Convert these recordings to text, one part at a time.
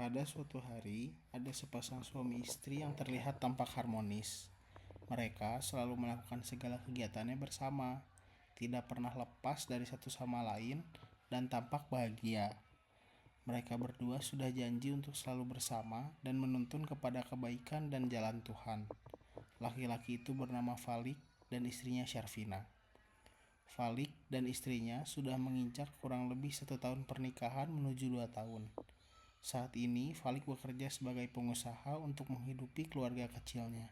Pada suatu hari, ada sepasang suami istri yang terlihat tampak harmonis. Mereka selalu melakukan segala kegiatannya bersama, tidak pernah lepas dari satu sama lain, dan tampak bahagia. Mereka berdua sudah janji untuk selalu bersama dan menuntun kepada kebaikan dan jalan Tuhan. Laki-laki itu bernama Falik dan istrinya Syarvina. Falik dan istrinya sudah menginjak kurang lebih 1 tahun pernikahan menuju 2 tahun. Saat ini, Falik bekerja sebagai pengusaha untuk menghidupi keluarga kecilnya.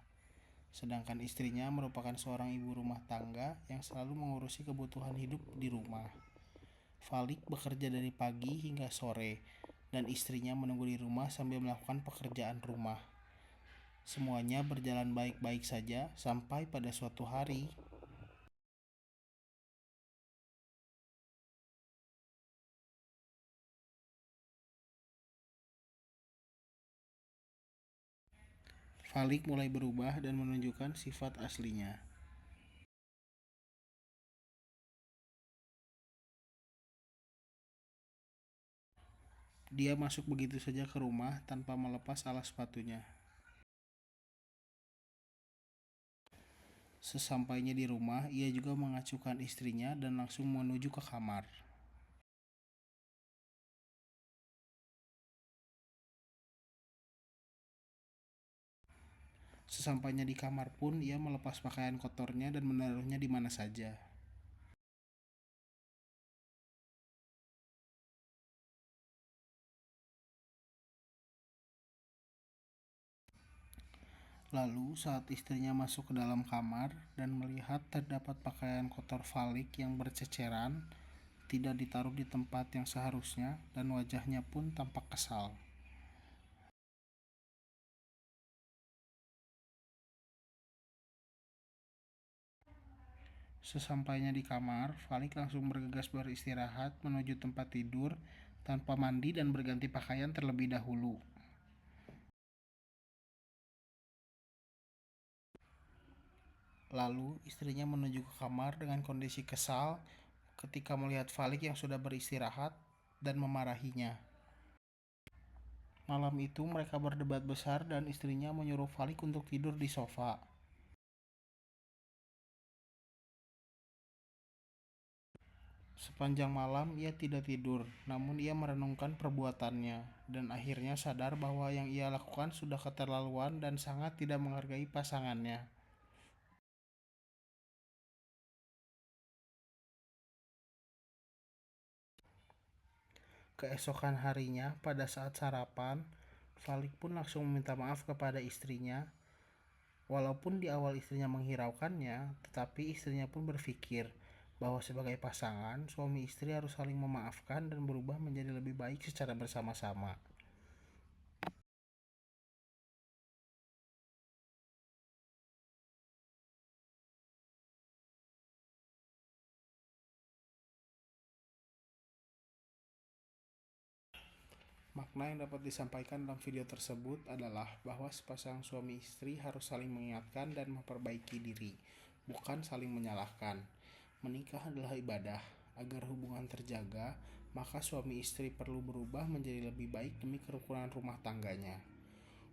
Sedangkan istrinya merupakan seorang ibu rumah tangga yang selalu mengurusi kebutuhan hidup di rumah. Falik bekerja dari pagi hingga sore, dan istrinya menunggu di rumah sambil melakukan pekerjaan rumah. Semuanya berjalan baik-baik saja sampai pada suatu hari. Falik mulai berubah dan menunjukkan sifat aslinya. Dia masuk begitu saja ke rumah tanpa melepas alas sepatunya. Sesampainya di rumah, ia juga mengacukan istrinya dan langsung menuju ke kamar. Sesampainya di kamar pun, ia melepas pakaian kotornya dan menaruhnya di mana saja. Lalu, saat istrinya masuk ke dalam kamar dan melihat terdapat pakaian kotor Falik yang berceceran, tidak ditaruh di tempat yang seharusnya, dan wajahnya pun tampak kesal. Sesampainya di kamar, Falik langsung bergegas beristirahat menuju tempat tidur tanpa mandi dan berganti pakaian terlebih dahulu. Lalu, istrinya menuju ke kamar dengan kondisi kesal ketika melihat Falik yang sudah beristirahat dan memarahinya. Malam itu mereka berdebat besar dan istrinya menyuruh Falik untuk tidur di sofa. Sepanjang malam ia tidak tidur, namun ia merenungkan perbuatannya dan akhirnya sadar bahwa yang ia lakukan sudah keterlaluan dan sangat tidak menghargai pasangannya. Keesokan harinya, pada saat sarapan, Falik pun langsung meminta maaf kepada istrinya. Walaupun di awal istrinya menghiraukannya, tetapi istrinya pun berpikir bahwa sebagai pasangan, suami istri harus saling memaafkan dan berubah menjadi lebih baik secara bersama-sama. Makna yang dapat disampaikan dalam video tersebut adalah bahwa sepasang suami istri harus saling mengingatkan dan memperbaiki diri, bukan saling menyalahkan. Menikah adalah ibadah. Agar hubungan terjaga, maka suami istri perlu berubah menjadi lebih baik demi kerukunan rumah tangganya.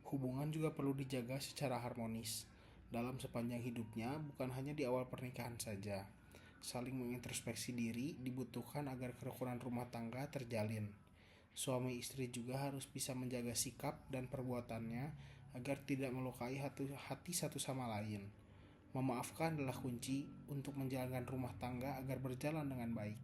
Hubungan juga perlu dijaga secara harmonis dalam sepanjang hidupnya, bukan hanya di awal pernikahan saja. Saling mengintrospeksi diri dibutuhkan agar kerukunan rumah tangga terjalin. Suami istri juga harus bisa menjaga sikap dan perbuatannya agar tidak melukai hati satu sama lain. Memaafkan adalah kunci untuk menjalankan rumah tangga agar berjalan dengan baik.